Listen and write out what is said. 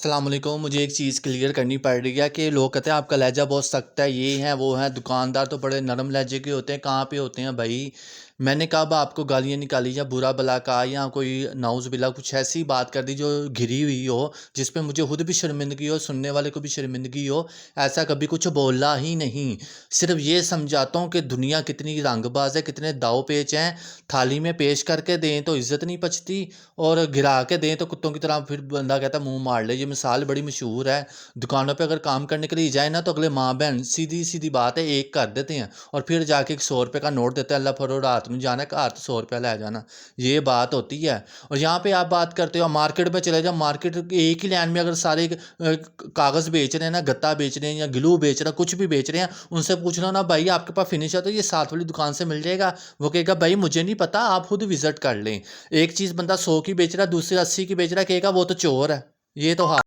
السلام علیکم۔ مجھے ایک چیز کلیئر کرنی پڑ رہی ہے کہ لوگ کہتے ہیں آپ کا لہجہ بہت سخت ہے، یہ ہیں وہ ہیں، دکاندار تو بڑے نرم لہجے کے ہوتے ہیں، کہاں پہ ہوتے ہیں بھائی؟ میں نے کب آپ کو گالیاں نکالی یا برا بلا کہا یا کوئی نعوذ باللہ کچھ ایسی بات کر دی جو گھری ہوئی ہو، جس پہ مجھے خود بھی شرمندگی ہو، سننے والے کو بھی شرمندگی ہو؟ ایسا کبھی کچھ بولا ہی نہیں۔ صرف یہ سمجھاتا ہوں کہ دنیا کتنی رنگ باز ہے، کتنے داؤ پیچ ہیں۔ تھالی میں پیش کر کے دیں تو عزت نہیں پچتی، اور گرا کے دیں تو کتوں کی طرح پھر بندہ کہتا ہے منہ مار لے۔ یہ مثال بڑی مشہور ہے۔ دکانوں پہ اگر کام کرنے کے لیے جائیں نا تو اگلے ماں بہن سیدھی سیدھی بات ہے ایک کر دیتے ہیں، اور پھر جا کے 100 روپے کا نوٹ دیتے ہیں، اللہ پھرو رات میں جانا ہے کار تو 100 روپیہ لے جانا، یہ بات ہوتی ہے۔ اور یہاں پہ آپ بات کرتے ہو مارکیٹ میں چلے جاؤ، مارکیٹ ایک ہی لائن میں اگر سارے کاغذ بیچ رہے ہیں نا، گتا بیچ رہے ہیں یا گلو بیچ رہے ہیں، کچھ بھی بیچ رہے ہیں، ان سے پوچھ لو نا بھائی آپ کے پاس فنش ہے تو یہ ساتھ والی دکان سے مل جائے گا؟ وہ کہے گا بھائی مجھے نہیں پتا، آپ خود وزٹ کر لیں۔ ایک چیز بندہ 100 کی بیچ رہا ہے، دوسرے 80 کی بیچ رہا ہے، کہے گا وہ تو چور ہے۔ یہ تو